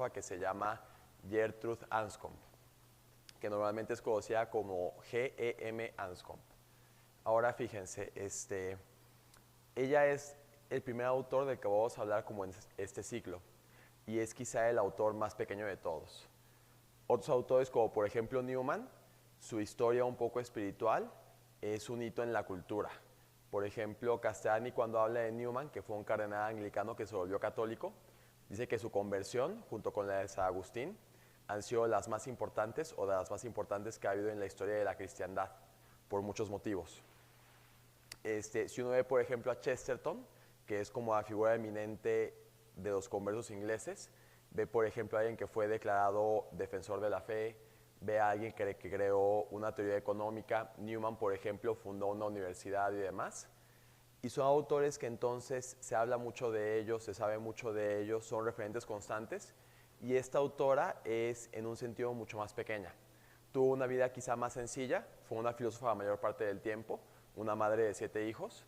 filósofa que se llama Gertrude Anscombe, que normalmente es conocida como G.E.M. Anscombe. Ahora fíjense, ella es el primer autor del que vamos a hablar como en este ciclo, y es quizá el autor más pequeño de todos. Otros autores, como por ejemplo Newman, su historia un poco espiritual es un hito en la cultura. Por ejemplo, Castellani, cuando habla de Newman, que fue un cardenal anglicano que se volvió católico, dice que su conversión, junto con la de San Agustín, han sido las más importantes o de las más importantes que ha habido en la historia de la cristiandad, por muchos motivos. Si uno ve, por ejemplo, a Chesterton, que es como la figura eminente de los conversos ingleses, ve, por ejemplo, a alguien que fue declarado defensor de la fe, ve a alguien que creó una teoría económica. Newman, por ejemplo, fundó una universidad y demás. Y son autores que entonces se habla mucho de ellos, se sabe mucho de ellos, son referentes constantes. Y esta autora es en un sentido mucho más pequeña. Tuvo una vida quizá más sencilla, fue una filósofa la mayor parte del tiempo, una madre de 7 hijos.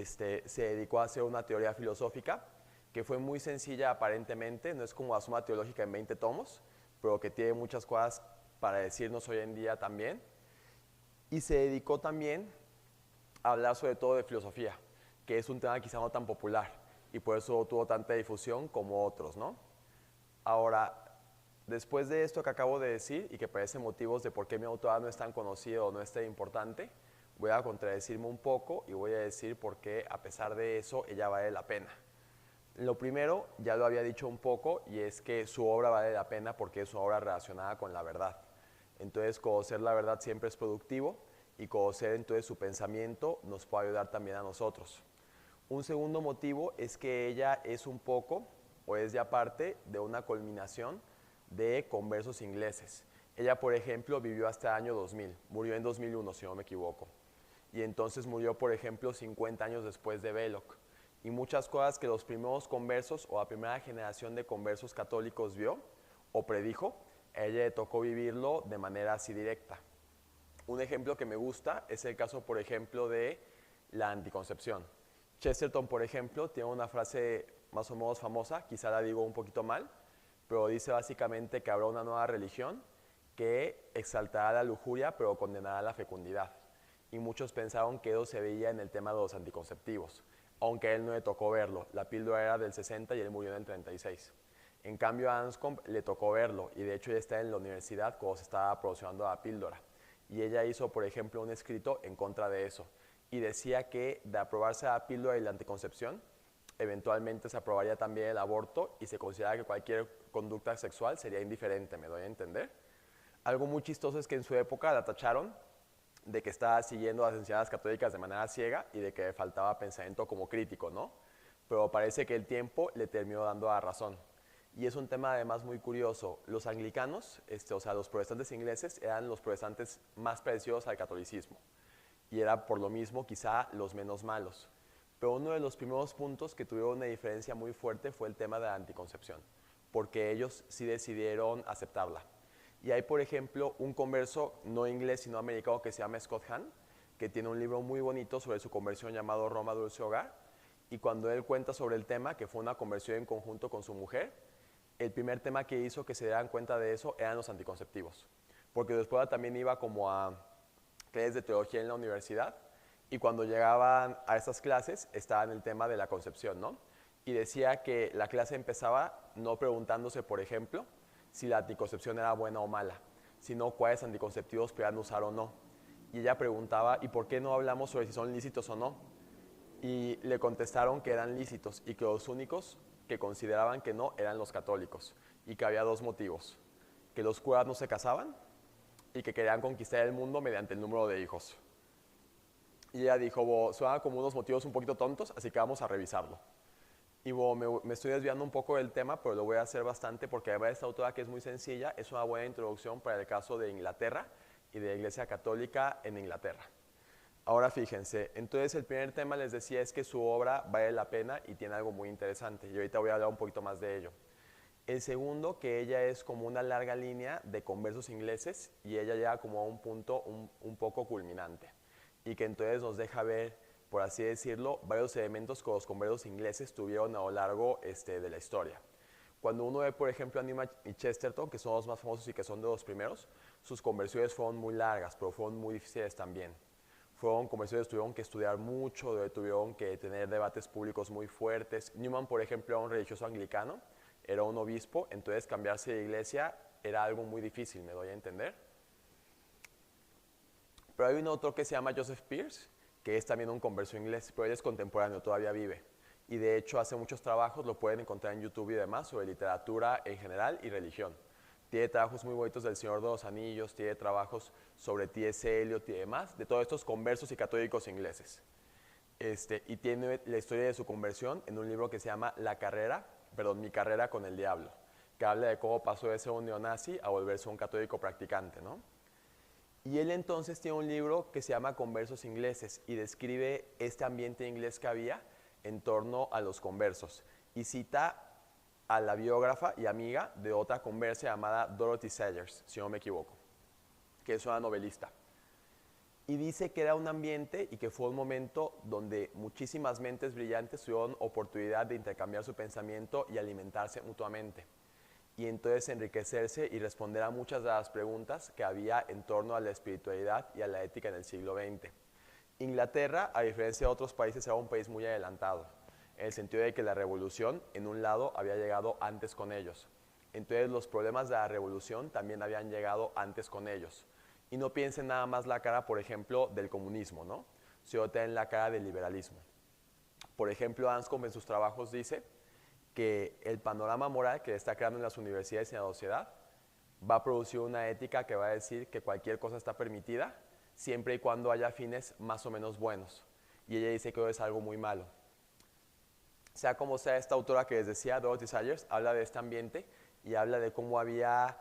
Se dedicó a hacer una teoría filosófica que fue muy sencilla aparentemente, no es como la Suma Teológica en 20 tomos, pero que tiene muchas cosas para decirnos hoy en día también. Y se dedicó también a hablar sobre todo de filosofía, que es un tema quizá no tan popular, y por eso tuvo tanta difusión como otros, ¿no? Ahora, después de esto que acabo de decir, y que parece motivos de por qué mi autora no es tan conocido o no es tan importante, voy a contradecirme un poco y voy a decir por qué, a pesar de eso, ella vale la pena. Lo primero, ya lo había dicho un poco, y es que su obra vale la pena porque es una obra relacionada con la verdad. Entonces, conocer la verdad siempre es productivo, y conocer entonces su pensamiento nos puede ayudar también a nosotros. Un segundo motivo es que ella es un poco, o es ya parte, de una culminación de conversos ingleses. Ella, por ejemplo, vivió hasta el año 2000, murió en 2001, si no me equivoco. Y entonces murió, por ejemplo, 50 años después de Belloc. Y muchas cosas que los primeros conversos o la primera generación de conversos católicos vio o predijo, a ella le tocó vivirlo de manera así directa. Un ejemplo que me gusta es el caso, por ejemplo, de la anticoncepción. Chesterton, por ejemplo, tiene una frase más o menos famosa, quizá la digo un poquito mal, pero dice básicamente que habrá una nueva religión que exaltará la lujuria, pero condenará la fecundidad. Y muchos pensaron que eso se veía en el tema de los anticonceptivos, aunque a él no le tocó verlo. La píldora era del 60 y él murió en el 36. En cambio, a Anscombe le tocó verlo, y de hecho ella está en la universidad cuando se estaba promocionando la píldora. Y ella hizo, por ejemplo, un escrito en contra de eso. Y decía que de aprobarse la píldora y la anticoncepción, eventualmente se aprobaría también el aborto, y se considera que cualquier conducta sexual sería indiferente, ¿me doy a entender? Algo muy chistoso es que en su época la tacharon de que estaba siguiendo a las enseñanzas católicas de manera ciega y de que le faltaba pensamiento como crítico, ¿no? Pero parece que el tiempo le terminó dando la razón. Y es un tema además muy curioso. Los anglicanos, o sea, los protestantes ingleses, eran los protestantes más parecidos al catolicismo. Y era por lo mismo quizá los menos malos. Pero uno de los primeros puntos que tuvieron una diferencia muy fuerte fue el tema de la anticoncepción, porque ellos sí decidieron aceptarla. Y hay, por ejemplo, un converso no inglés sino americano que se llama Scott Hahn, que tiene un libro muy bonito sobre su conversión llamado Roma Dulce Hogar. Y cuando él cuenta sobre el tema, que fue una conversión en conjunto con su mujer, el primer tema que hizo que se dieran cuenta de eso eran los anticonceptivos. Porque después también iba como a clases de teología en la universidad, y cuando llegaban a esas clases estaba en el tema de la concepción, ¿no? Y decía que la clase empezaba no preguntándose, por ejemplo, si la anticoncepción era buena o mala, sino cuáles anticonceptivos podían usar o no. Y ella preguntaba, ¿y por qué no hablamos sobre si son lícitos o no? Y le contestaron que eran lícitos, y que los únicos que consideraban que no eran los católicos, y que había dos motivos: que los curas no se casaban y que querían conquistar el mundo mediante el número de hijos. Y ella dijo, suenan como unos motivos un poquito tontos, así que vamos a revisarlo. Y me estoy desviando un poco del tema, pero lo voy a hacer bastante porque además esta autora, que es muy sencilla, es una buena introducción para el caso de Inglaterra y de la Iglesia Católica en Inglaterra. Ahora fíjense, entonces el primer tema les decía es que su obra vale la pena y tiene algo muy interesante, y ahorita voy a hablar un poquito más de ello. El segundo, que ella es como una larga línea de conversos ingleses, y ella llega como a un punto un poco culminante, y que entonces nos deja ver, por así decirlo, varios elementos que los conversos ingleses tuvieron a lo largo de la historia. Cuando uno ve, por ejemplo, a Newman y Chesterton, que son los más famosos y que son de los primeros, sus conversiones fueron muy largas, pero fueron muy difíciles también. Fueron conversiones que tuvieron que estudiar mucho, tuvieron que tener debates públicos muy fuertes. Newman, por ejemplo, era un religioso anglicano, era un obispo, entonces cambiarse de iglesia era algo muy difícil, me doy a entender. Pero hay un autor que se llama Joseph Pearce, que es también un converso inglés, pero él es contemporáneo, todavía vive. Y de hecho hace muchos trabajos, lo pueden encontrar en YouTube y demás, sobre literatura en general y religión. Tiene trabajos muy bonitos del Señor de los Anillos, tiene trabajos sobre T.S. Eliot y demás, de todos estos conversos y católicos ingleses. Y tiene la historia de su conversión en un libro que se llama Mi carrera con el diablo, que habla de cómo pasó de ser un neonazi a volverse un católico practicante, ¿no? Y él entonces tiene un libro que se llama Conversos ingleses y describe este ambiente inglés que había en torno a los conversos. Y cita a la biógrafa y amiga de otra conversa llamada Dorothy Sayers, si no me equivoco, que es una novelista. Y dice que era un ambiente y que fue un momento donde muchísimas mentes brillantes tuvieron oportunidad de intercambiar su pensamiento y alimentarse mutuamente. Y entonces enriquecerse y responder a muchas de las preguntas que había en torno a la espiritualidad y a la ética en el siglo XX. Inglaterra, a diferencia de otros países, era un país muy adelantado, en el sentido de que la revolución, en un lado, había llegado antes con ellos. Entonces los problemas de la revolución también habían llegado antes con ellos. Y no piensen nada más la cara, por ejemplo, del comunismo, ¿no? Sino también la cara del liberalismo. Por ejemplo, Anscombe en sus trabajos dice que el panorama moral que está creando en las universidades y en la sociedad va a producir una ética que va a decir que cualquier cosa está permitida siempre y cuando haya fines más o menos buenos. Y ella dice que es algo muy malo. Sea como sea, esta autora que les decía, Dorothy Sayers, habla de este ambiente y habla de cómo había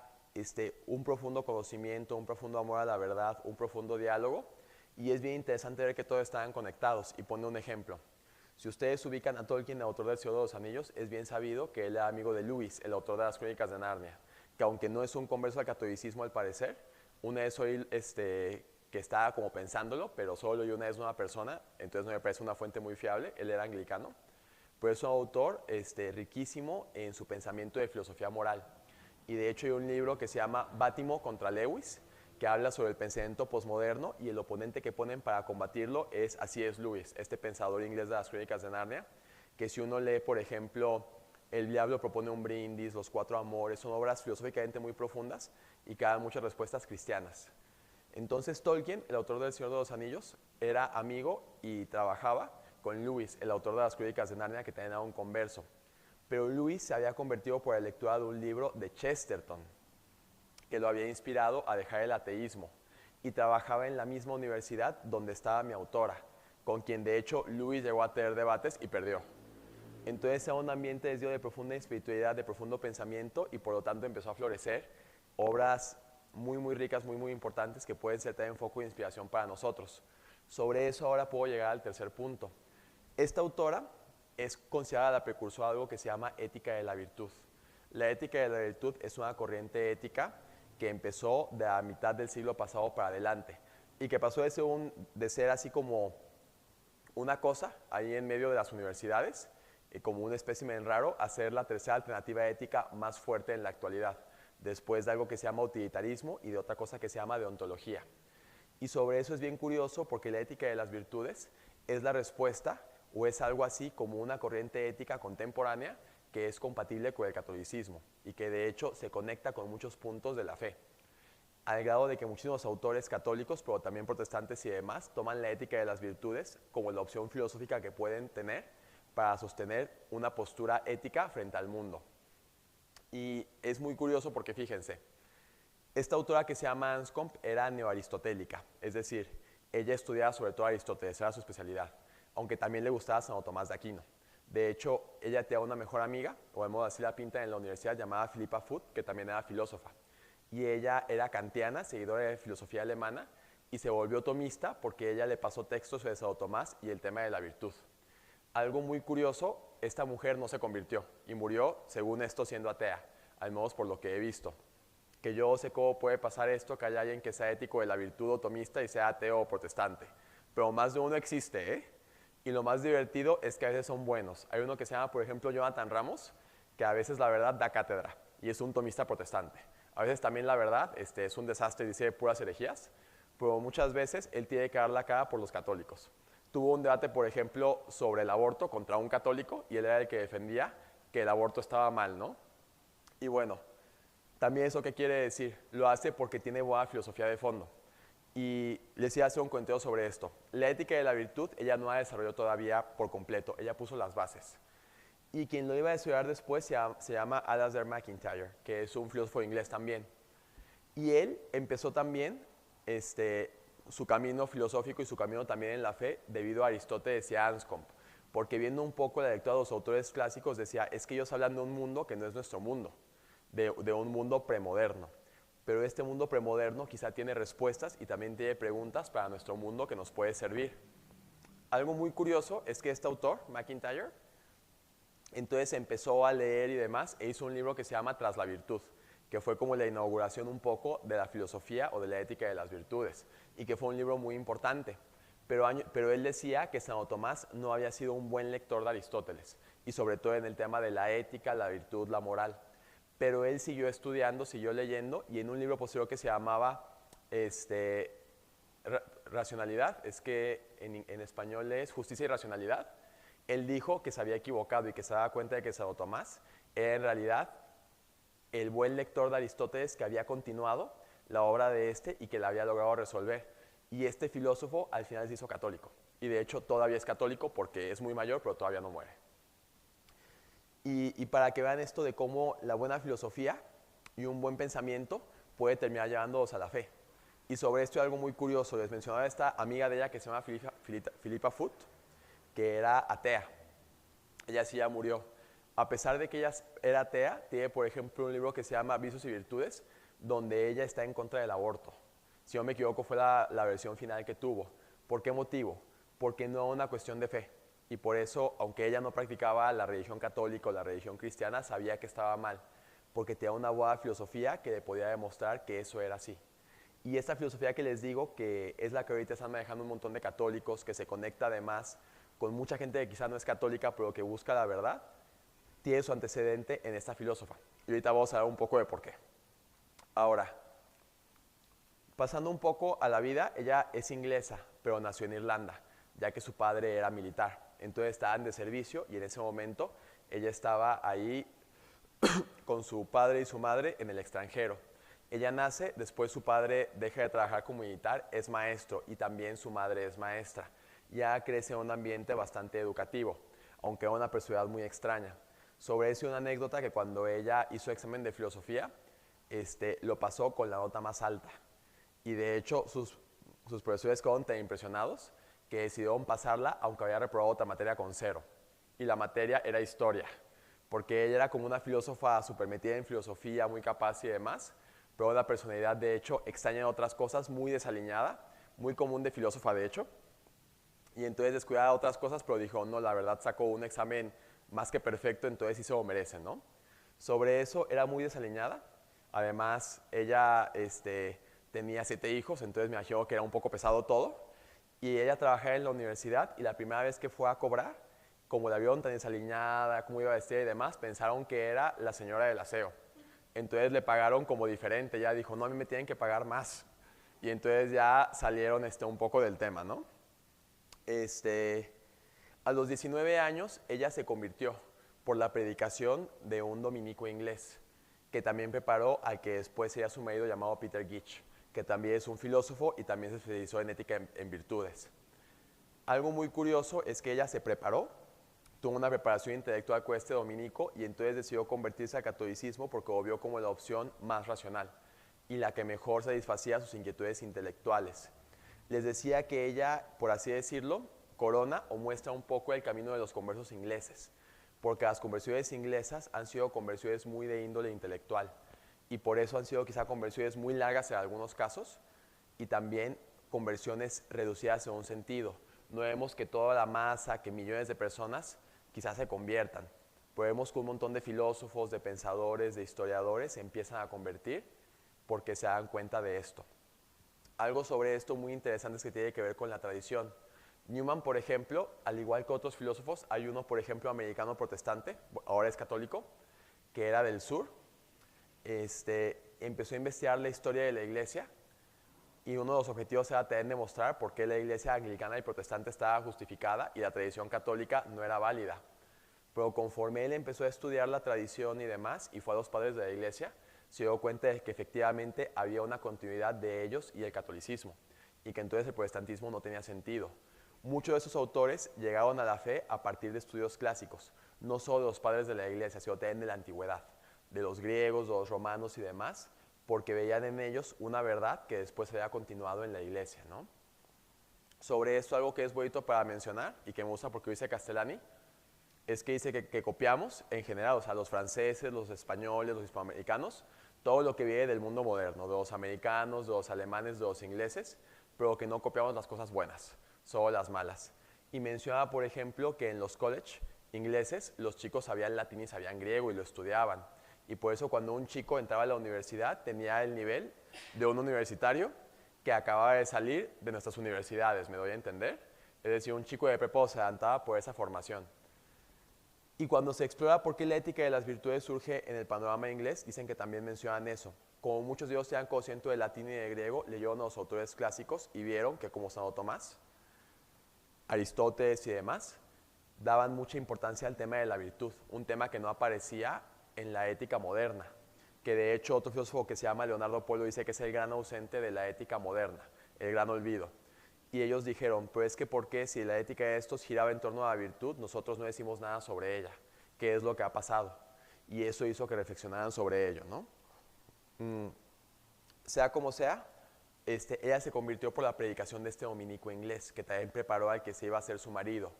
un profundo conocimiento, un profundo amor a la verdad, un profundo diálogo, y es bien interesante ver que todos estaban conectados. Y pone un ejemplo. Si ustedes ubican a Tolkien, el autor del Señor de los Anillos, es bien sabido que él era amigo de Lewis, el autor de las Crónicas de Narnia, que aunque no es un converso al catolicismo al parecer, una vez oí que estaba como pensándolo, pero solo lo oí una vez una persona, entonces no me parece una fuente muy fiable, él era anglicano, pero es un autor riquísimo en su pensamiento de filosofía moral. Y de hecho hay un libro que se llama Bátimo contra Lewis, que habla sobre el pensamiento posmoderno y el oponente que ponen para combatirlo es C.S. Lewis, este pensador inglés de las Crónicas de Narnia, que si uno lee, por ejemplo, El diablo propone un brindis, Los cuatro amores, son obras filosóficamente muy profundas y que dan muchas respuestas cristianas. Entonces Tolkien, el autor del Señor de los Anillos, era amigo y trabajaba con Lewis, el autor de las Crónicas de Narnia, que también era un converso. Pero Lewis se había convertido por la lectura de un libro de Chesterton, que lo había inspirado a dejar el ateísmo, y trabajaba en la misma universidad donde estaba mi autora, con quien de hecho Lewis llegó a tener debates y perdió. Entonces era un ambiente de profunda espiritualidad, de profundo pensamiento, y por lo tanto empezó a florecer obras muy muy ricas, muy muy importantes, que pueden ser también foco de inspiración para nosotros. Sobre eso ahora puedo llegar al tercer punto. Esta autora es considerada la precursora de algo que se llama ética de la virtud. La ética de la virtud es una corriente ética que empezó de la mitad del siglo pasado para adelante y que pasó de ser así como una cosa ahí en medio de las universidades, como un espécimen raro, a ser la tercera alternativa ética más fuerte en la actualidad, después de algo que se llama utilitarismo y de otra cosa que se llama deontología. Y sobre eso es bien curioso porque la ética de las virtudes es la respuesta o es algo así como una corriente ética contemporánea que es compatible con el catolicismo y que de hecho se conecta con muchos puntos de la fe, al grado de que muchísimos autores católicos, pero también protestantes y demás, toman la ética de las virtudes como la opción filosófica que pueden tener para sostener una postura ética frente al mundo. Y es muy curioso porque fíjense, esta autora que se llama Anscombe era neoaristotélica, es decir, ella estudiaba sobre todo a Aristóteles, era su especialidad, aunque también le gustaba Santo Tomás de Aquino. De hecho, ella tenía una mejor amiga, o de modo así la pinta en la universidad, llamada Philippa Foot, que también era filósofa. Y ella era kantiana, seguidora de filosofía alemana, y se volvió tomista porque ella le pasó textos sobre Santo Tomás y el tema de la virtud. Algo muy curioso, esta mujer no se convirtió y murió, según esto, siendo atea, al menos por lo que he visto. Que yo sé cómo puede pasar esto, que haya alguien que sea ético de la virtud o tomista y sea ateo o protestante. Pero más de uno existe, ¿eh? Y lo más divertido es que a veces son buenos. Hay uno que se llama, por ejemplo, Jonathan Ramos, que a veces la verdad da cátedra y es un tomista protestante. A veces también la verdad es un desastre y dice puras herejías, pero muchas veces él tiene que dar la cara por los católicos. Tuvo un debate, por ejemplo, sobre el aborto contra un católico y él era el que defendía que el aborto estaba mal, ¿no? Y bueno, también eso qué quiere decir, lo hace porque tiene buena filosofía de fondo. Y les iba a hacer un comentario sobre esto. La ética de la virtud, ella no la desarrolló todavía por completo, ella puso las bases. Y quien lo iba a estudiar después se llama Alasdair MacIntyre, que es un filósofo inglés también. Y él empezó también su camino filosófico y su camino también en la fe debido a Aristóteles y a Anscombe. Porque viendo un poco la lectura de los autores clásicos decía, es que ellos hablan de un mundo que no es nuestro mundo, de un mundo premoderno. Pero este mundo premoderno quizá tiene respuestas y también tiene preguntas para nuestro mundo que nos puede servir. Algo muy curioso es que este autor, MacIntyre, entonces empezó a leer y demás e hizo un libro que se llama Tras la virtud, que fue como la inauguración un poco de la filosofía o de la ética de las virtudes, y que fue un libro muy importante. Pero él decía que Santo Tomás no había sido un buen lector de Aristóteles, y sobre todo en el tema de la ética, la virtud, la moral. Pero él siguió estudiando, siguió leyendo, y en un libro posterior que se llamaba Racionalidad, es que en español es Justicia y Racionalidad, él dijo que se había equivocado y que se daba cuenta de que Santo Tomás era en realidad el buen lector de Aristóteles que había continuado la obra de y que la había logrado resolver. Y este filósofo al final se hizo católico. Y de hecho todavía es católico porque es muy mayor, pero todavía no muere. Y para que vean esto de cómo la buena filosofía y un buen pensamiento puede terminar llevándolos a la fe. Y sobre esto hay algo muy curioso. Les mencionaba esta amiga de ella que se llama Philippa Foot, que era atea. Ella sí ya murió. A pesar de que ella era atea, tiene por ejemplo un libro que se llama Vicios y Virtudes, donde ella está en contra del aborto. Si no me equivoco fue la versión final que tuvo. ¿Por qué motivo? Porque no es una cuestión de fe. Y por eso, aunque ella no practicaba la religión católica o la religión cristiana, sabía que estaba mal. Porque tenía una buena filosofía que le podía demostrar que eso era así. Y esta filosofía que les digo, que es la que ahorita están manejando un montón de católicos, que se conecta además con mucha gente que quizá no es católica, pero que busca la verdad, tiene su antecedente en esta filósofa. Y ahorita vamos a ver un poco de por qué. Ahora, pasando un poco a la vida, ella es inglesa, pero nació en Irlanda, ya que su padre era militar. Entonces estaban de servicio y en ese momento ella estaba ahí con su padre y su madre en el extranjero. Ella nace, después su padre deja de trabajar como militar, es maestro y también su madre es maestra. Ya crece en un ambiente bastante educativo, aunque era una personalidad muy extraña. Sobre eso una anécdota que cuando ella hizo examen de filosofía, lo pasó con la nota más alta. Y de hecho sus profesores quedaron tan impresionados que decidieron pasarla aunque había reprobado otra materia con 0. Y la materia era historia, porque ella era como una filósofa súper metida en filosofía, muy capaz y demás, pero una personalidad de hecho extraña en otras cosas, muy desaliñada, muy común de filósofa de hecho. Y entonces descuidaba otras cosas, pero dijo, no, la verdad sacó un examen más que perfecto, entonces sí se lo merece, ¿no? Sobre eso era muy desaliñada. Además, ella tenía 7 hijos, entonces me imagino que era un poco pesado todo. Y ella trabajaba en la universidad y la primera vez que fue a cobrar, como la vieron tan desaliñada, cómo iba a vestir y demás, pensaron que era la señora del aseo. Entonces le pagaron como diferente. Ella dijo, no, a mí me tienen que pagar más. Y entonces ya salieron un poco del tema, ¿no? A los 19 años ella se convirtió por la predicación de un dominico inglés que también preparó al que después sería su marido llamado Peter Gitch, que también es un filósofo y también se especializó en ética en virtudes. Algo muy curioso es que ella se preparó, tuvo una preparación intelectual con este dominico y entonces decidió convertirse al catolicismo porque lo vio como la opción más racional y la que mejor satisfacía sus inquietudes intelectuales. Les decía que ella, por así decirlo, corona o muestra un poco el camino de los conversos ingleses, porque las conversiones inglesas han sido conversiones muy de índole intelectual y por eso han sido quizá conversiones muy largas en algunos casos y también conversiones reducidas en un sentido. No vemos que toda la masa, que millones de personas quizás se conviertan, pero vemos que un montón de filósofos, de pensadores, de historiadores se empiezan a convertir porque se dan cuenta de esto. Algo sobre esto muy interesante es que tiene que ver con la tradición. Newman, por ejemplo, al igual que otros filósofos, hay uno, por ejemplo, americano protestante, ahora es católico, que era del sur, empezó a investigar la historia de la iglesia y uno de los objetivos era también demostrar por qué la iglesia anglicana y protestante estaba justificada y la tradición católica no era válida. Pero conforme él empezó a estudiar la tradición y demás, y fue a los padres de la iglesia, se dio cuenta de que efectivamente había una continuidad de ellos y el catolicismo, y que entonces el protestantismo no tenía sentido. Muchos de esos autores llegaron a la fe a partir de estudios clásicos, no solo de los padres de la iglesia, sino también de la antigüedad, de los griegos, de los romanos y demás, porque veían en ellos una verdad que después había continuado en la iglesia, ¿no? Sobre esto, algo que es bonito para mencionar y que me gusta porque dice Castellani, es que dice que copiamos en general, o sea, los franceses, los españoles, los hispanoamericanos, todo lo que viene del mundo moderno, de los americanos, de los alemanes, de los ingleses, pero que no copiamos las cosas buenas, solo las malas. Y mencionaba, por ejemplo, que en los college ingleses los chicos sabían latín y sabían griego y lo estudiaban. Y por eso cuando un chico entraba a la universidad tenía el nivel de un universitario que acababa de salir de nuestras universidades, ¿me doy a entender? Es decir, un chico de prepa se adelantaba por esa formación. Y cuando se explora por qué la ética de las virtudes surge en el panorama inglés, dicen que también mencionan eso. Como muchos de ellos tenían conocimiento de latín y de griego, leyeron a los autores clásicos y vieron que como Santo Tomás, Aristóteles y demás, daban mucha importancia al tema de la virtud, un tema que no aparecía en la ética moderna, que de hecho otro filósofo que se llama Leonardo Polo dice que es el gran ausente de la ética moderna, el gran olvido. Y ellos dijeron, pues es que ¿por qué si la ética de estos giraba en torno a la virtud, nosotros no decimos nada sobre ella? ¿Qué es lo que ha pasado? Y eso hizo que reflexionaran sobre ello, ¿no? Sea como sea, ella se convirtió por la predicación de este dominico inglés, que también preparó al que se iba a ser su marido.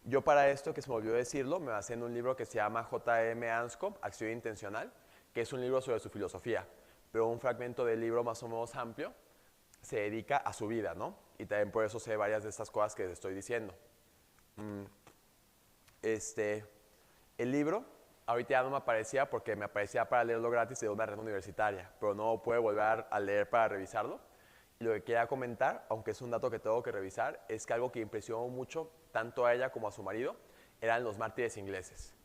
Yo para esto, que se me olvidó decirlo, me basé en un libro que se llama J.M. Anscombe, Acción Intencional, que es un libro sobre su filosofía, pero un fragmento del libro más o menos amplio se dedica a su vida, ¿no? Y también por eso sé varias de estas cosas que les estoy diciendo. El libro, ahorita ya no me aparecía porque me aparecía para leerlo gratis de una red universitaria, pero no puedo volver a leer para revisarlo. Y lo que quería comentar, aunque es un dato que tengo que revisar, es que algo que impresionó mucho tanto a ella como a su marido eran los mártires ingleses.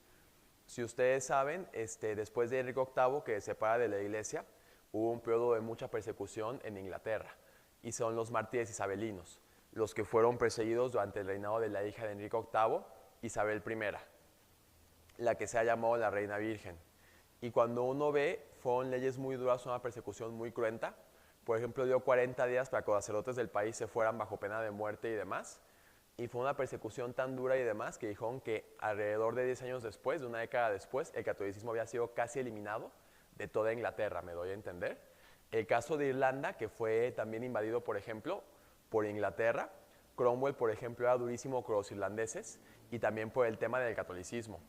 Si ustedes saben, después de Enrique VIII, que se separa de la iglesia, hubo un periodo de mucha persecución en Inglaterra, y son los mártires isabelinos, los que fueron perseguidos durante el reinado de la hija de Enrique VIII, Isabel I, la que se ha llamado la Reina Virgen. Y cuando uno ve, fueron leyes muy duras, una persecución muy cruenta. Por ejemplo, dio 40 días para que los sacerdotes del país se fueran bajo pena de muerte y demás. Y fue una persecución tan dura y demás que dijeron que alrededor de 10 años después, de una década después, el catolicismo había sido casi eliminado de toda Inglaterra, me doy a entender. El caso de Irlanda, que fue también invadido, por ejemplo, por Inglaterra. Cromwell, por ejemplo, era durísimo con los irlandeses y también por el tema del catolicismo.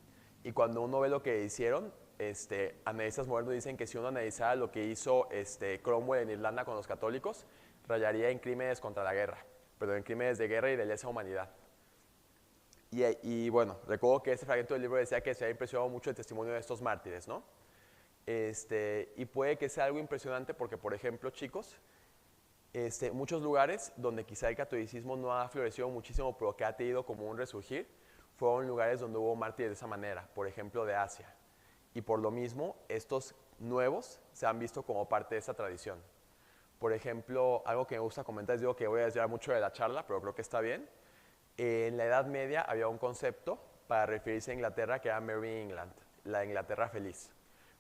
Y cuando uno ve lo que hicieron, analistas modernos dicen que si uno analizara lo que hizo Cromwell en Irlanda con los católicos, rayaría en crímenes contra la guerra, pero en crímenes de guerra y de lesa humanidad. Y bueno, recuerdo que este fragmento del libro decía que se ha impresionado mucho el testimonio de estos mártires, ¿no? Y puede que sea algo impresionante porque, por ejemplo, chicos, muchos lugares donde quizá el catolicismo no ha florecido muchísimo, pero que ha tenido como un resurgir, fueron lugares donde hubo mártires de esa manera, por ejemplo, de Asia. Y por lo mismo, estos nuevos se han visto como parte de esa tradición. Por ejemplo, algo que me gusta comentar, es digo que voy a desviar mucho de la charla, pero creo que está bien. En la Edad Media había un concepto para referirse a Inglaterra que era Merry England, la Inglaterra feliz,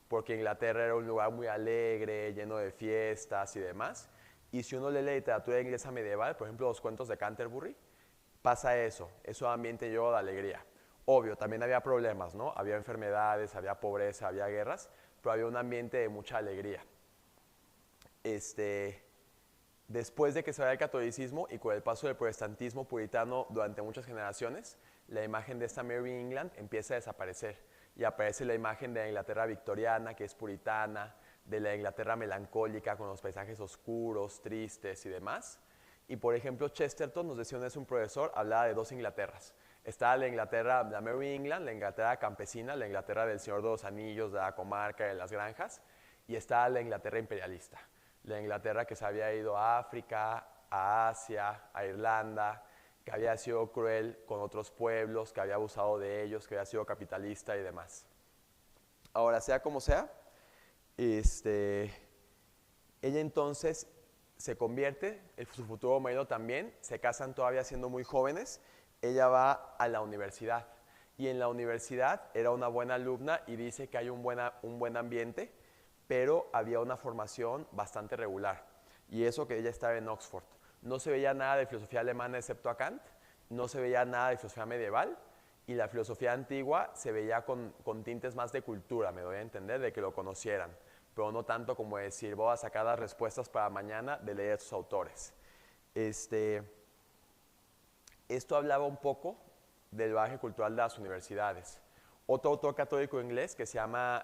porque Inglaterra era un lugar muy alegre, lleno de fiestas y demás. Y si uno lee la literatura inglesa medieval, por ejemplo, los cuentos de Canterbury, pasa eso, es un ambiente lleno de alegría. Obvio, también había problemas, ¿no? Había enfermedades, había pobreza, había guerras, pero había un ambiente de mucha alegría. Después de que se vaya el catolicismo y con el paso del protestantismo puritano durante muchas generaciones, la imagen de esta Merry England empieza a desaparecer y aparece la imagen de la Inglaterra victoriana, que es puritana, de la Inglaterra melancólica con los paisajes oscuros, tristes y demás. Y por ejemplo, Chesterton, nos decía un profesor, hablaba de dos Inglaterras. Estaba la Inglaterra, la Merry England, la Inglaterra campesina, la Inglaterra del Señor de los Anillos, de la comarca, de las granjas, y estaba la Inglaterra imperialista, la Inglaterra que se había ido a África, a Asia, a Irlanda, que había sido cruel con otros pueblos, que había abusado de ellos, que había sido capitalista y demás. Ahora, sea como sea, este, ella entonces se convierte, su futuro marido también, se casan todavía siendo muy jóvenes, ella va a la universidad y en la universidad era una buena alumna y dice que hay un buen ambiente, pero había una formación bastante regular y eso que ella estaba en Oxford. No se veía nada de filosofía alemana excepto a Kant, no se veía nada de filosofía medieval y la filosofía antigua se veía con tintes más de cultura, me doy a entender, de que lo conocieran, pero no tanto como decir, voy a sacar las respuestas para mañana de leer a estos autores. Esto hablaba un poco del bagaje cultural de las universidades. Otro autor católico inglés que se llama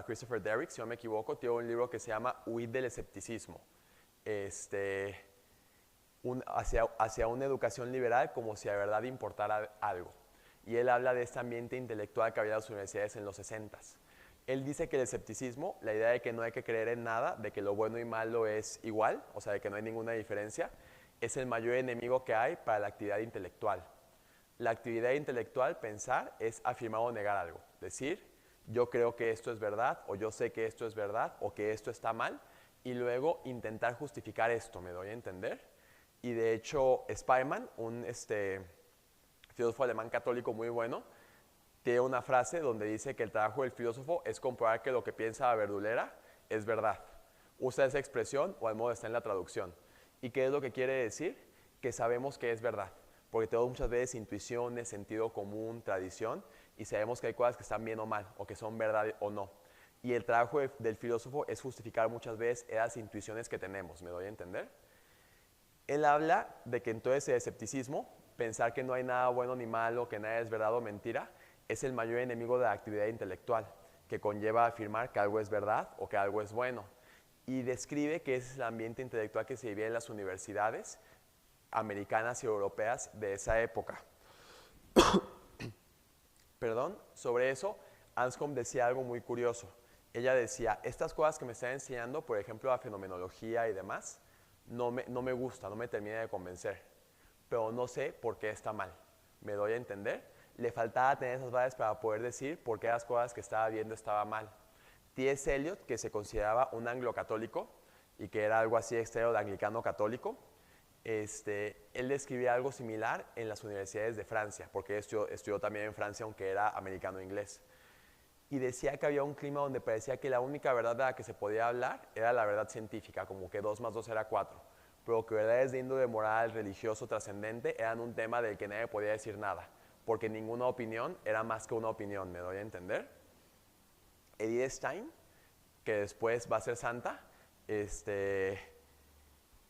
Christopher Derrick, si no me equivoco, tiene un libro que se llama Huid del escepticismo. Hacia una educación liberal como si de verdad importara algo. Y él habla de este ambiente intelectual que había en las universidades en los 60s. Él dice que el escepticismo, la idea de que no hay que creer en nada, de que lo bueno y malo es igual, o sea, de que no hay ninguna diferencia, es el mayor enemigo que hay para la actividad intelectual. La actividad intelectual, pensar, es afirmar o negar algo. Decir, yo creo que esto es verdad, o yo sé que esto es verdad, o que esto está mal, y luego intentar justificar esto, ¿me doy a entender? Y de hecho, Speiermann, un filósofo alemán católico muy bueno, tiene una frase donde dice que el trabajo del filósofo es comprobar que lo que piensa la verdulera es verdad. Usa esa expresión o al modo está en la traducción. ¿Y qué es lo que quiere decir? Que sabemos que es verdad, porque tenemos muchas veces intuiciones, sentido común, tradición, y sabemos que hay cosas que están bien o mal, o que son verdad o no. Y el trabajo del filósofo es justificar muchas veces esas intuiciones que tenemos, ¿me doy a entender? Él habla de que entonces el escepticismo, pensar que no hay nada bueno ni malo, que nada es verdad o mentira, es el mayor enemigo de la actividad intelectual, que conlleva afirmar que algo es verdad o que algo es bueno. Y describe que ese es el ambiente intelectual que se vivía en las universidades americanas y europeas de esa época. Perdón, sobre eso, Anscombe decía algo muy curioso. Ella decía, estas cosas que me están enseñando, por ejemplo, la fenomenología y demás, no me gusta, no me termina de convencer, pero no sé por qué está mal. ¿Me doy a entender? Le faltaba tener esas bases para poder decir por qué las cosas que estaba viendo estaban mal. T.S. Eliot, que se consideraba un anglo-católico y que era algo así extraño del anglicano católico, él describía algo similar en las universidades de Francia, porque estudió también en Francia, aunque era americano-inglés. Y decía que había un clima donde parecía que la única verdad de la que se podía hablar era la verdad científica, como que 2 más 2 era 4, pero que verdades de índole moral, religioso, trascendente eran un tema del que nadie podía decir nada, porque ninguna opinión era más que una opinión, ¿me doy a entender? Edith Stein, que después va a ser santa,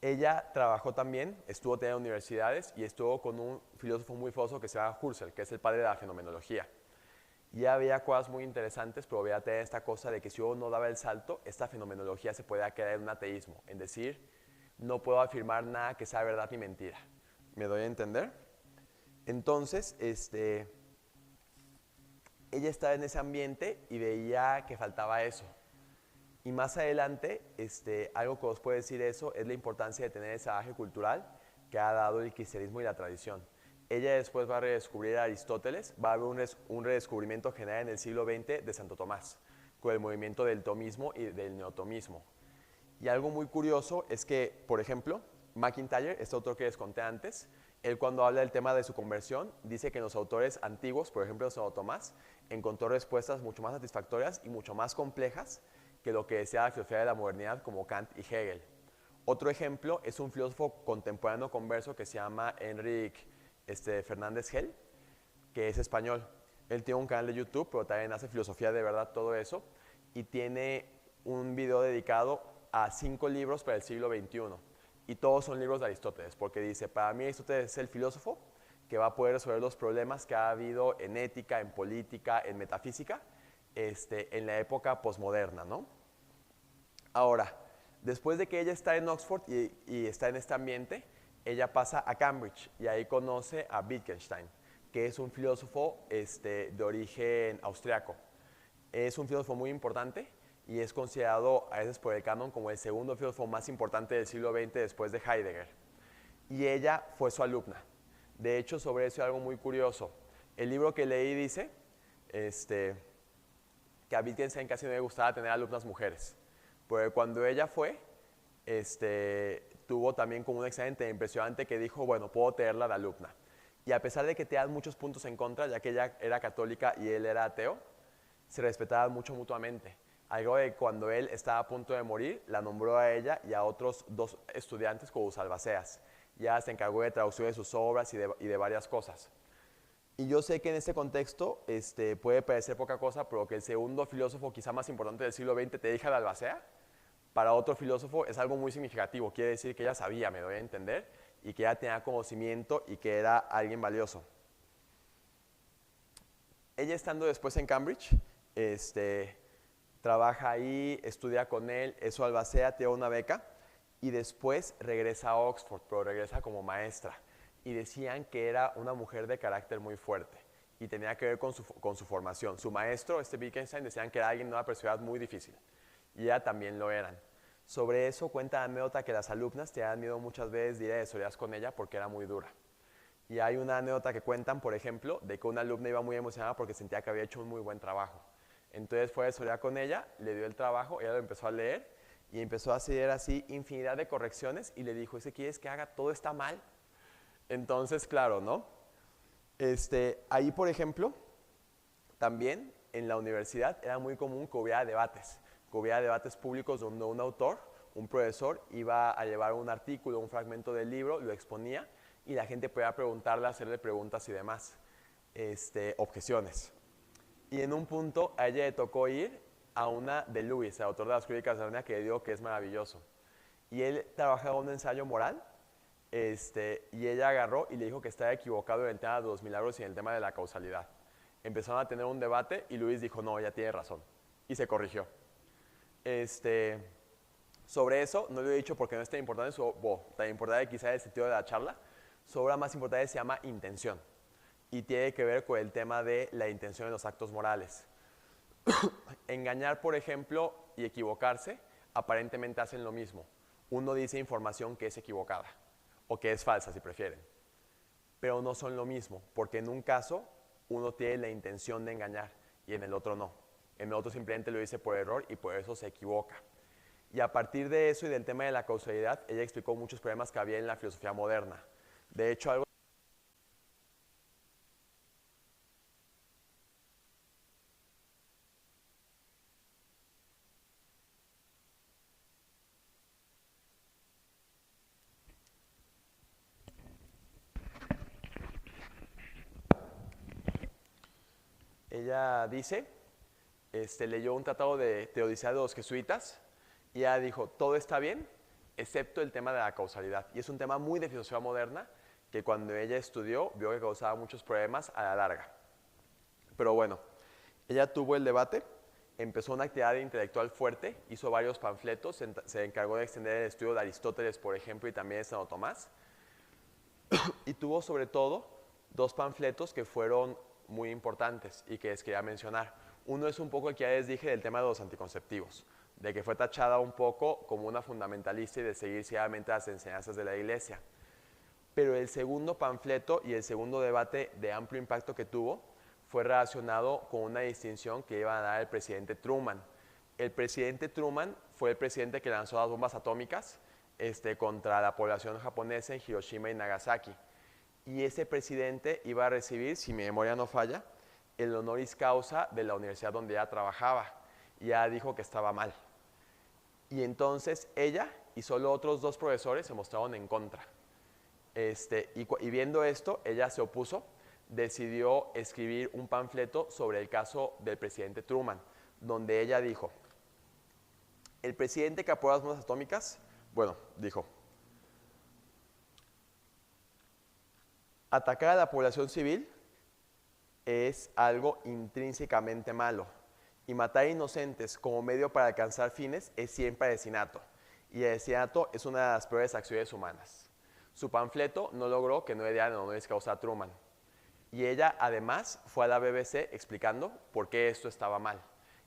ella trabajó también, estuvo en universidades y estuvo con un filósofo muy famoso que se llama Husserl, que es el padre de la fenomenología. Y había cosas muy interesantes, pero había esta cosa de que si uno no daba el salto, esta fenomenología se podía quedar en un ateísmo, en decir, no puedo afirmar nada que sea verdad ni mentira. ¿Me doy a entender? Entonces, ella estaba en ese ambiente y veía que faltaba eso. Y más adelante, algo que os puede decir eso es la importancia de tener ese bagaje cultural que ha dado el cristianismo y la tradición. Ella después va a redescubrir a Aristóteles, va a haber un redescubrimiento general en el siglo XX de Santo Tomás, con el movimiento del tomismo y del neotomismo. Y algo muy curioso es que, por ejemplo, MacIntyre, este autor que les conté antes, él cuando habla del tema de su conversión, dice que en los autores antiguos, por ejemplo, Santo Tomás, encontró respuestas mucho más satisfactorias y mucho más complejas que lo que decía la filosofía de la modernidad como Kant y Hegel. Otro ejemplo es un filósofo contemporáneo converso que se llama Enric Fernández Gel, que es español. Él tiene un canal de YouTube, pero también hace filosofía de verdad, todo eso, y tiene un video dedicado a 5 libros para el siglo XXI. Y todos son libros de Aristóteles, porque dice, para mí Aristóteles es el filósofo que va a poder resolver los problemas que ha habido en ética, en política, en metafísica, en la época posmoderna, ¿no? Ahora, después de que ella está en Oxford y está en este ambiente, ella pasa a Cambridge y ahí conoce a Wittgenstein, que es un filósofo de origen austriaco. Es un filósofo muy importante y es considerado a veces por el canon como el segundo filósofo más importante del siglo XX después de Heidegger. Y ella fue su alumna. De hecho, sobre eso hay algo muy curioso. El libro que leí dice, que a Wittgenstein casi no le gustaba tener alumnas mujeres. Porque cuando ella fue, tuvo también como un excelente impresionante que dijo, bueno, puedo tenerla de alumna. Y a pesar de que te dan muchos puntos en contra, ya que ella era católica y él era ateo, se respetaban mucho mutuamente. Algo de cuando él estaba a punto de morir, la nombró a ella y a otros 2 estudiantes como sus albaceas. Ya se encargó de traducción de sus obras y de varias cosas. Y yo sé que en este contexto puede parecer poca cosa, pero que el segundo filósofo quizá más importante del siglo XX te deja de albacea, para otro filósofo es algo muy significativo. Quiere decir que ella sabía, me doy a entender, y que ella tenía conocimiento y que era alguien valioso. Ella estando después en Cambridge, trabaja ahí, estudia con él, es su albacea, tiene una beca, y después regresa a Oxford, pero regresa como maestra. Y decían que era una mujer de carácter muy fuerte y tenía que ver con su formación. Su maestro, Wittgenstein, decían que era alguien de una personalidad muy difícil y ella también lo eran. Sobre eso cuenta la anécdota que las alumnas te dan miedo muchas veces de ir a desoreas con ella porque era muy dura. Y hay una anécdota que cuentan, por ejemplo, de que una alumna iba muy emocionada porque sentía que había hecho un muy buen trabajo. Entonces fue a desorear con ella, le dio el trabajo, ella lo empezó a leer y empezó a hacer así infinidad de correcciones y le dijo, ¿ese quieres que haga? Todo está mal. Entonces, claro, ¿no? Ahí, por ejemplo, también en la universidad era muy común que hubiera debates públicos donde un autor, un profesor, iba a llevar un artículo, un fragmento del libro, lo exponía y la gente podía preguntarle, hacerle preguntas y demás, objeciones. Y en un punto a ella le tocó ir a una de Lewis, el autor de las Críticas de la Luna, que le digo que es maravilloso. Y él trabajaba un ensayo moral, y ella agarró y le dijo que estaba equivocado en el tema de los milagros y en el tema de la causalidad. Empezaron a tener un debate y Lewis dijo, no, ella tiene razón. Y se corrigió. Sobre eso, no lo he dicho porque no es tan importante, tan importante quizá el sentido de la charla. Sobre la más importante se llama intención. Y tiene que ver con el tema de la intención en los actos morales. Engañar, por ejemplo, y equivocarse, aparentemente hacen lo mismo. Uno dice información que es equivocada, o que es falsa, si prefieren. Pero no son lo mismo, porque en un caso uno tiene la intención de engañar y en el otro no. En el otro simplemente lo dice por error y por eso se equivoca. Y a partir de eso y del tema de la causalidad, ella explicó muchos problemas que había en la filosofía moderna. De hecho, algo ella dice, leyó un tratado de Teodicea de los jesuitas y ella dijo, todo está bien, excepto el tema de la causalidad. Y es un tema muy de filosofía moderna que cuando ella estudió vio que causaba muchos problemas a la larga. Pero bueno, ella tuvo el debate, empezó una actividad intelectual fuerte, hizo varios panfletos, se encargó de extender el estudio de Aristóteles, por ejemplo, y también de Santo Tomás. Y tuvo sobre todo 2 panfletos que fueron muy importantes y que les quería mencionar. Uno es un poco el que ya les dije del tema de los anticonceptivos, de que fue tachada un poco como una fundamentalista y de seguir ciegamente las enseñanzas de la Iglesia. Pero el segundo panfleto y el segundo debate de amplio impacto que tuvo fue relacionado con una distinción que iba a dar el presidente Truman. El presidente Truman fue el presidente que lanzó las bombas atómicas contra la población japonesa en Hiroshima y Nagasaki. Y ese presidente iba a recibir, si mi memoria no falla, el honoris causa de la universidad donde ella trabajaba. Y ella dijo que estaba mal. Y entonces ella y solo otros 2 profesores se mostraron en contra. Y viendo esto, ella se opuso, decidió escribir un panfleto sobre el caso del presidente Truman, donde ella dijo, el presidente que aprobó las bombas atómicas, bueno, dijo, atacar a la población civil es algo intrínsecamente malo y matar inocentes como medio para alcanzar fines es siempre asesinato. Y el asesinato es una de las peores acciones humanas. Su panfleto no logró que no le dieran el honoris causa a Truman. Y ella además fue a la BBC explicando por qué esto estaba mal.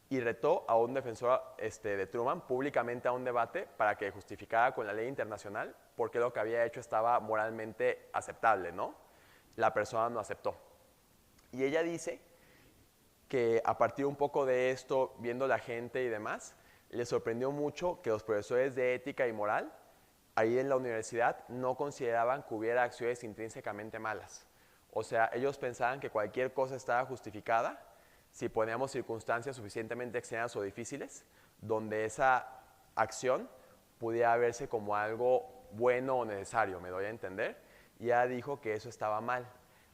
Y retó a un defensor de Truman públicamente a un debate para que justificara con la ley internacional por qué lo que había hecho estaba moralmente aceptable, ¿no? La persona no aceptó. Y ella dice que a partir un poco de esto, viendo la gente y demás, les sorprendió mucho que los profesores de ética y moral ahí en la universidad no consideraban que hubiera acciones intrínsecamente malas. O sea, ellos pensaban que cualquier cosa estaba justificada si poníamos circunstancias suficientemente extremas o difíciles, donde esa acción pudiera verse como algo bueno o necesario, me doy a entender, y ella dijo que eso estaba mal.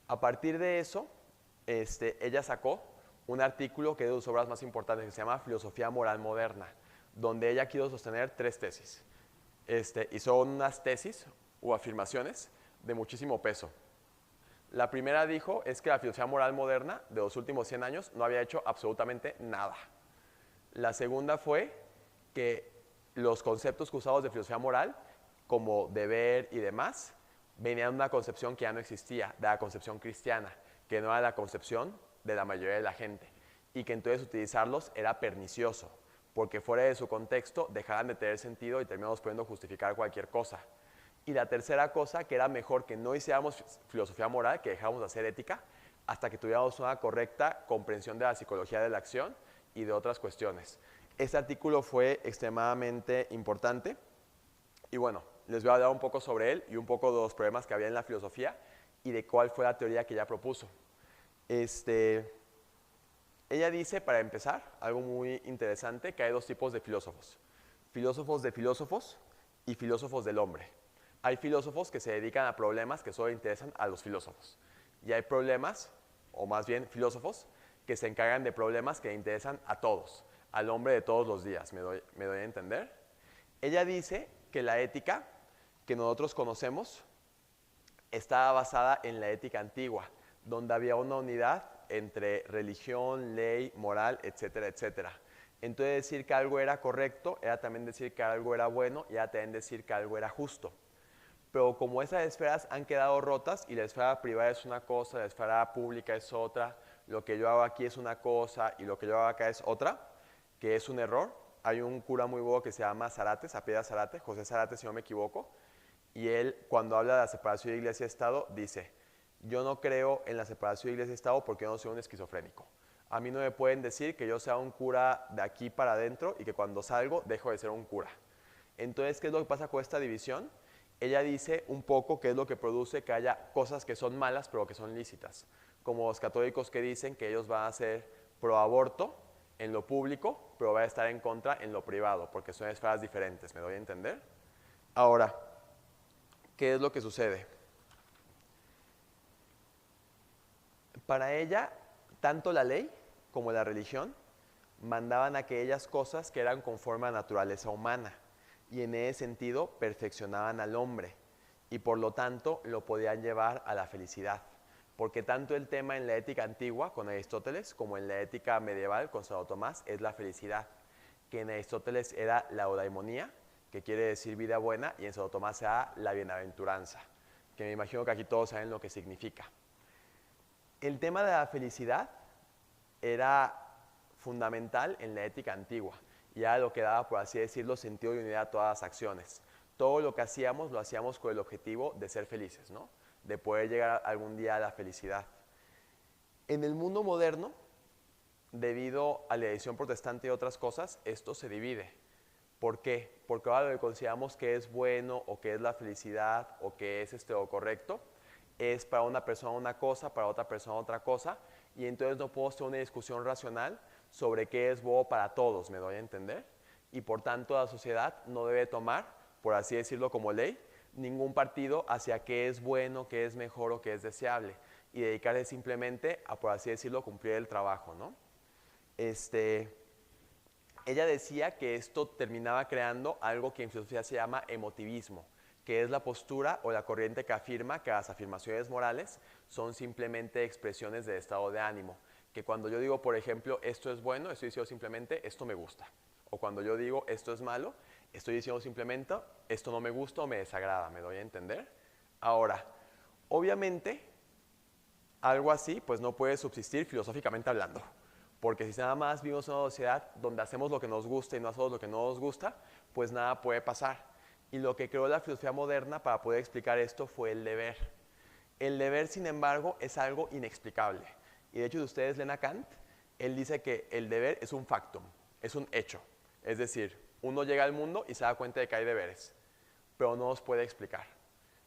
A partir de eso, ella sacó un artículo que es de sus obras más importantes, que se llama Filosofía Moral Moderna, donde ella quiso sostener 3 tesis. Y son unas tesis o afirmaciones de muchísimo peso. La primera dijo es que la filosofía moral moderna de los últimos 100 años no había hecho absolutamente nada. La segunda fue que los conceptos que usados de filosofía moral, como deber y demás, venían de una concepción que ya no existía, de la concepción cristiana, que no era la concepción de la mayoría de la gente, y que entonces utilizarlos era pernicioso, porque fuera de su contexto dejaban de tener sentido y terminamos pudiendo justificar cualquier cosa. Y la tercera cosa, que era mejor que no hiciéramos filosofía moral, que dejáramos de hacer ética, hasta que tuviéramos una correcta comprensión de la psicología de la acción y de otras cuestiones. Este artículo fue extremadamente importante y bueno, les voy a hablar un poco sobre él y un poco de los problemas que había en la filosofía y de cuál fue la teoría que ella propuso. Ella dice, para empezar, algo muy interesante, que hay 2 tipos de filósofos. Filósofos de filósofos y filósofos del hombre. Hay filósofos que se dedican a problemas que solo interesan a los filósofos. Y hay problemas, o más bien filósofos, que se encargan de problemas que interesan a todos, al hombre de todos los días. ¿Me doy a entender? Ella dice que la ética que nosotros conocemos estaba basada en la ética antigua, donde había una unidad entre religión, ley, moral, etcétera, etcétera. Entonces decir que algo era correcto era también decir que algo era bueno y era también decir que algo era justo. Pero como esas esferas han quedado rotas y la esfera privada es una cosa, la esfera pública es otra, lo que yo hago aquí es una cosa y lo que yo hago acá es otra, que es un error. Hay un cura muy bueno que se llama Zárate, Sapieha Zárate, José Zárate si no me equivoco, y él cuando habla de la separación de iglesia y Estado dice: yo no creo en la separación de iglesia y Estado porque yo no soy un esquizofrénico. A mí no me pueden decir que yo sea un cura de aquí para adentro y que cuando salgo dejo de ser un cura. Entonces, ¿qué es lo que pasa con esta división? Ella dice un poco qué es lo que produce que haya cosas que son malas pero que son lícitas. Como los católicos que dicen que ellos van a ser pro aborto en lo público, pero van a estar en contra en lo privado, porque son esferas diferentes, ¿me doy a entender? Ahora, ¿qué es lo que sucede? Para ella, tanto la ley como la religión mandaban aquellas cosas que eran conforme a la naturaleza humana y en ese sentido perfeccionaban al hombre y por lo tanto lo podían llevar a la felicidad. Porque tanto el tema en la ética antigua con Aristóteles como en la ética medieval con Santo Tomás es la felicidad, que en Aristóteles era la eudaimonía, que quiere decir vida buena, y en Santo Tomás era la bienaventuranza, que me imagino que aquí todos saben lo que significa. El tema de la felicidad era fundamental en la ética antigua y era lo que daba, por así decirlo, sentido y unidad a todas las acciones. Todo lo que hacíamos lo hacíamos con el objetivo de ser felices, ¿no? De poder llegar algún día a la felicidad. En el mundo moderno, debido a la edición protestante y otras cosas, esto se divide. ¿Por qué? Porque ahora lo que consideramos que es bueno o que es la felicidad o que es lo correcto, es para una persona una cosa, para otra persona otra cosa, y entonces no puedo hacer una discusión racional sobre qué es bueno para todos, ¿me doy a entender? Y por tanto la sociedad no debe tomar, por así decirlo como ley, ningún partido hacia qué es bueno, qué es mejor o qué es deseable, y dedicarse simplemente a, por así decirlo, cumplir el trabajo, ¿no? Ella decía que esto terminaba creando algo que en filosofía se llama emotivismo, que es la postura o la corriente que afirma que las afirmaciones morales son simplemente expresiones del estado de ánimo. Que cuando yo digo, por ejemplo, esto es bueno, estoy diciendo simplemente esto me gusta. O cuando yo digo esto es malo, estoy diciendo simplemente esto no me gusta o me desagrada, ¿me doy a entender? Ahora, obviamente, algo así pues no puede subsistir filosóficamente hablando. Porque si nada más vivimos en una sociedad donde hacemos lo que nos gusta y no hacemos lo que no nos gusta, pues nada puede pasar. Y lo que creó la filosofía moderna para poder explicar esto fue el deber. El deber, sin embargo, es algo inexplicable. Y de hecho, si ustedes leen a Kant, Él dice que el deber es un factum, es un hecho. Es decir, uno llega al mundo y se da cuenta de que hay deberes, pero no los puede explicar.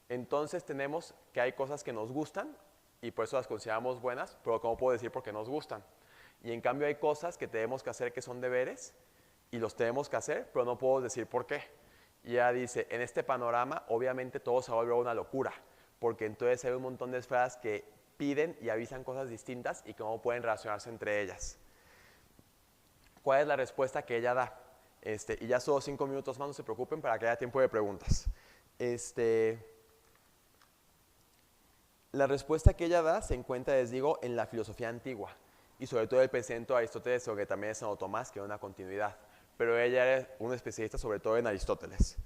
Entonces tenemos que hay cosas que nos gustan y por eso las consideramos buenas, pero ¿cómo puedo decir por qué nos gustan? Y en cambio hay cosas que tenemos que hacer que son deberes y los tenemos que hacer, pero no puedo decir por qué. Y ella dice, en este panorama obviamente todo se vuelve una locura, porque entonces hay un montón de esferas que piden y avisan cosas distintas y cómo pueden relacionarse entre ellas. ¿Cuál es la respuesta que ella da? Y ya solo 5 minutos más, no se preocupen para que haya tiempo de preguntas. La respuesta que ella da se encuentra, les digo, en la filosofía antigua y sobre todo el pensamiento de Aristóteles, que también es Santo Tomás, que era una continuidad. Pero ella era una especialista sobre todo en Aristóteles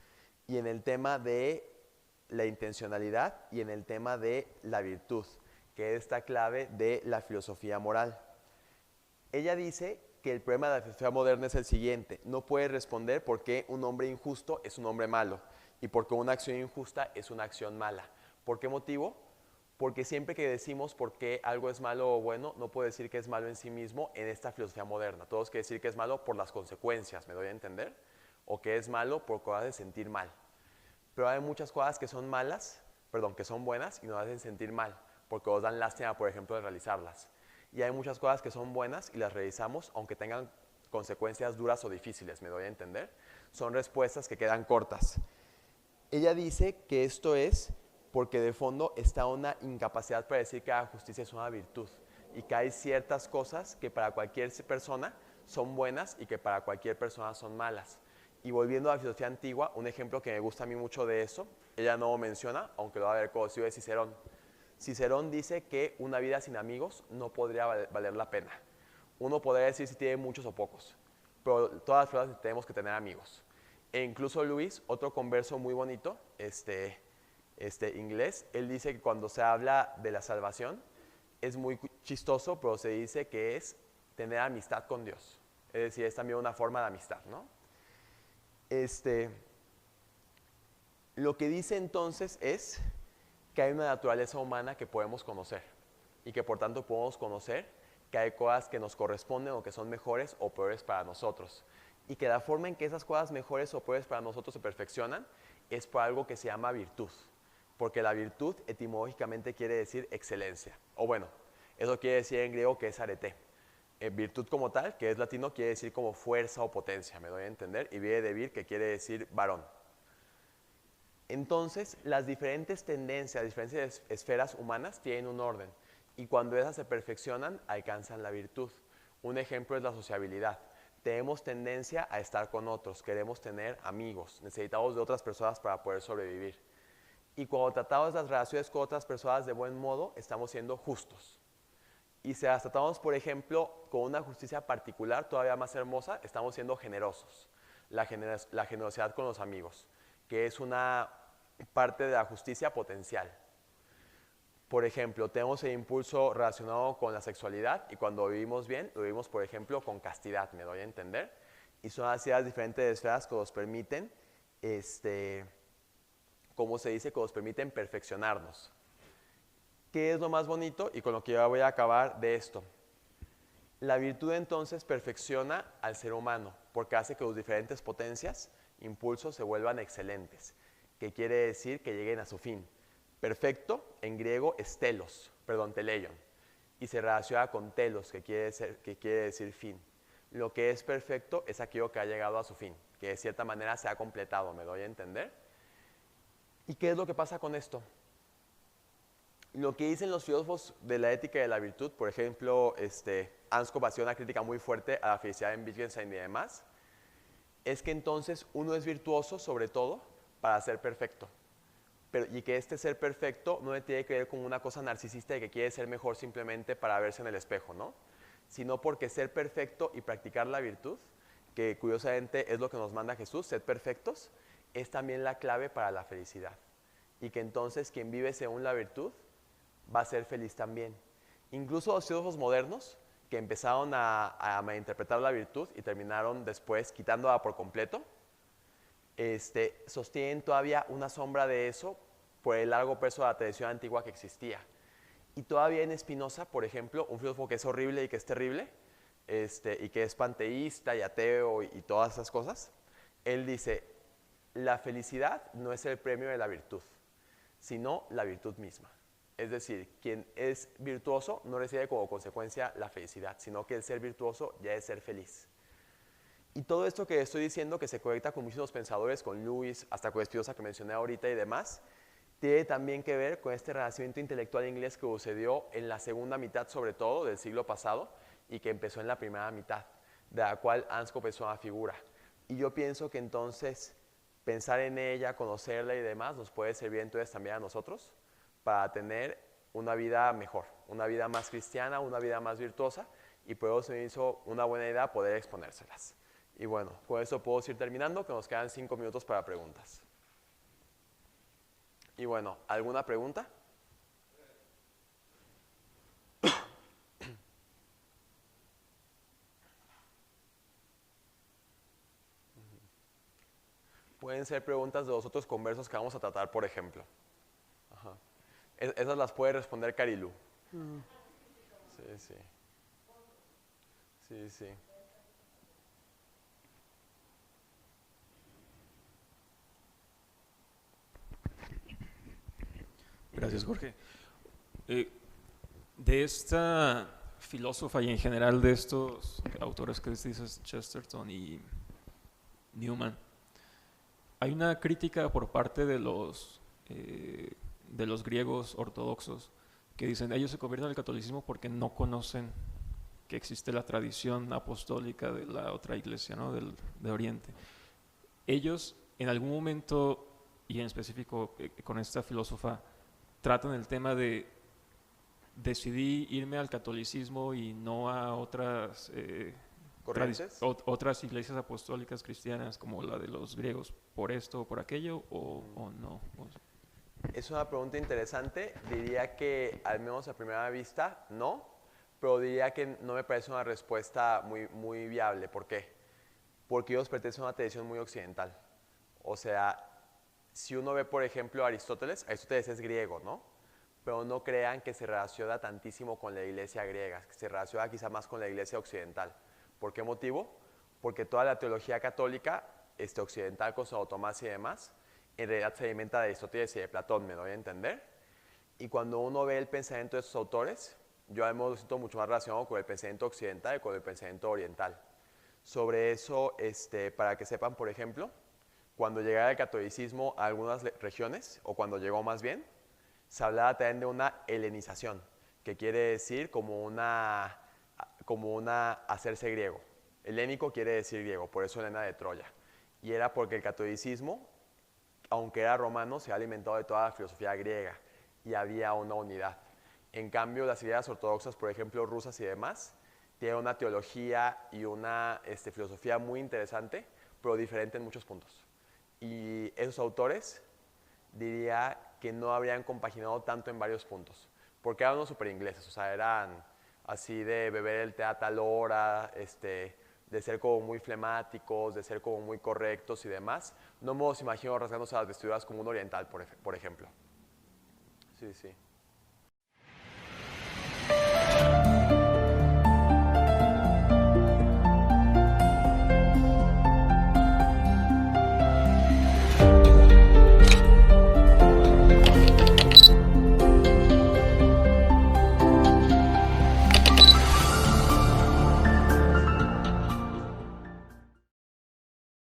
y en el tema de la intencionalidad y en el tema de la virtud, que es esta clave de la filosofía moral. Ella dice que el problema de la filosofía moderna es el siguiente: no puede responder por qué un hombre injusto es un hombre malo y por qué una acción injusta es una acción mala. ¿Por qué motivo? Porque siempre que decimos por qué algo es malo o bueno, no puedo decir que es malo en sí mismo en esta filosofía moderna. Todos quieren decir que es malo por las consecuencias, ¿me doy a entender? O que es malo por cosas de sentir mal. Pero hay muchas cosas que son malas, que son buenas y nos hacen sentir mal, porque nos dan lástima, por ejemplo, de realizarlas. Y hay muchas cosas que son buenas y las realizamos, aunque tengan consecuencias duras o difíciles, ¿me doy a entender? Son respuestas que quedan cortas. Ella dice que esto es porque de fondo está una incapacidad para decir que la justicia es una virtud y que hay ciertas cosas que para cualquier persona son buenas y que para cualquier persona son malas. Y volviendo a la filosofía antigua, un ejemplo que me gusta a mí mucho de eso, ella no lo menciona, aunque lo va a haber conocido, de Cicerón. Cicerón dice que una vida sin amigos no podría valer la pena. Uno podría decir si tiene muchos o pocos, pero todas las personas tenemos que tener amigos. E incluso Luis, otro converso muy bonito, inglés, él dice que cuando se habla de la salvación es muy chistoso, pero se dice que es tener amistad con Dios. Es decir, es también una forma de amistad, ¿no? Lo que dice entonces es que hay una naturaleza humana que podemos conocer y que por tanto podemos conocer que hay cosas que nos corresponden o que son mejores o peores para nosotros y que la forma en que esas cosas mejores o peores para nosotros se perfeccionan es por algo que se llama virtud, porque la virtud etimológicamente quiere decir excelencia, o bueno, eso quiere decir en griego que es arete. Virtud como tal, que es latino, quiere decir como fuerza o potencia, me doy a entender, y viene de vir, que quiere decir varón. Entonces, las diferentes tendencias, las diferentes esferas humanas tienen un orden, y cuando esas se perfeccionan, alcanzan la virtud. Un ejemplo es la sociabilidad. Tenemos tendencia a estar con otros, queremos tener amigos, necesitamos de otras personas para poder sobrevivir. Y cuando tratamos las relaciones con otras personas de buen modo, estamos siendo justos. Y si las tratamos, por ejemplo, con una justicia particular todavía más hermosa, estamos siendo generosos. La generosidad con los amigos, que es una parte de la justicia potencial. Por ejemplo, tenemos el impulso relacionado con la sexualidad y cuando vivimos bien, lo vivimos, por ejemplo, con castidad, me doy a entender. Y son así las diferentes esferas que nos permiten, ¿cómo se dice? Que nos permiten perfeccionarnos. ¿Qué es lo más bonito? Y con lo que yo voy a acabar de esto. La virtud entonces perfecciona al ser humano porque hace que sus diferentes potencias, impulsos se vuelvan excelentes, que quiere decir que lleguen a su fin. Perfecto en griego es teleion, y se relaciona con telos, que quiere decir fin. Lo que es perfecto es aquello que ha llegado a su fin, que de cierta manera se ha completado, ¿me doy a entender? ¿Y qué es lo que pasa con esto? Lo que dicen los filósofos de la ética y de la virtud, por ejemplo, Anscombe hacía una crítica muy fuerte a la felicidad en Wittgenstein y demás, es que entonces uno es virtuoso sobre todo para ser perfecto. Y que este ser perfecto no le tiene que ver con una cosa narcisista de que quiere ser mejor simplemente para verse en el espejo, ¿no? Sino porque ser perfecto y practicar la virtud, que curiosamente es lo que nos manda Jesús, ser perfectos, es también la clave para la felicidad. Y que entonces quien vive según la virtud va a ser feliz también. Incluso los filósofos modernos, que empezaron a malinterpretar la virtud y terminaron después quitándola por completo, sostienen todavía una sombra de eso por el largo peso de la tradición antigua que existía. Y todavía en Spinoza, por ejemplo, un filósofo que es horrible y que es terrible, y que es panteísta y ateo y todas esas cosas, él dice, la felicidad no es el premio de la virtud, sino la virtud misma. Es decir, quien es virtuoso no recibe como consecuencia la felicidad, sino que el ser virtuoso ya es ser feliz. Y todo esto que estoy diciendo, que se conecta con muchos pensadores, con Lewis, hasta con Spinoza que mencioné ahorita y demás, tiene también que ver con este renacimiento intelectual inglés que sucedió en la segunda mitad, sobre todo, del siglo pasado, y que empezó en la primera mitad, de la cual Anscombe es una figura. Y yo pienso que entonces pensar en ella, conocerla y demás, nos puede servir entonces también a nosotros para tener una vida mejor, una vida más cristiana, una vida más virtuosa, y por eso me hizo una buena idea poder exponérselas. Y bueno, con eso puedo ir terminando, que nos quedan 5 minutos para preguntas. Y bueno, ¿alguna pregunta? Pueden ser preguntas de los otros conversos que vamos a tratar, por ejemplo. Ajá. Esas las puede responder Carilu. Sí, sí. Sí, sí. Gracias, Jorge. De esta filósofa y en general de estos autores que dices, Chesterton y Newman, hay una crítica por parte de los griegos ortodoxos que dicen ellos se convierten al catolicismo porque no conocen que existe la tradición apostólica de la otra iglesia, ¿no? de Oriente. Ellos en algún momento, y en específico con esta filósofa, tratan el tema de decidí irme al catolicismo y no a otras otras iglesias apostólicas cristianas como la de los griegos, por esto o por aquello, o no. Es una pregunta interesante. Diría que, al menos a primera vista, no, pero diría que no me parece una respuesta muy, muy viable. ¿Por qué? Porque ellos pertenecen a una tradición muy occidental. O sea, si uno ve, por ejemplo, a Aristóteles es griego, ¿no? Pero no crean que se relaciona tantísimo con la iglesia griega, que se relaciona quizá más con la iglesia occidental. ¿Por qué motivo? Porque toda la teología católica occidental con Santo Tomás y demás, en realidad se alimenta de Aristóteles y de Platón, me doy a entender. Y cuando uno ve el pensamiento de estos autores, yo además lo siento mucho más relacionado con el pensamiento occidental y con el pensamiento oriental. Sobre eso, para que sepan, por ejemplo, cuando llegara el catolicismo a algunas regiones, o cuando llegó más bien, se hablaba también de una helenización, que quiere decir como una hacerse griego. Helénico quiere decir griego, por eso Helena de Troya. Y era porque el catolicismo, aunque era romano, se ha alimentado de toda la filosofía griega y había una unidad. En cambio, las iglesias ortodoxas, por ejemplo, rusas y demás, tienen una teología y una filosofía muy interesante, pero diferente en muchos puntos. Y esos autores, diría que no habrían compaginado tanto en varios puntos, porque eran unos super ingleses, o sea, eran así de beber el té a tal hora, de ser como muy flemáticos, de ser como muy correctos y demás. No me los imagino rasgándose las vestiduras como un oriental, por ejemplo. Sí, sí.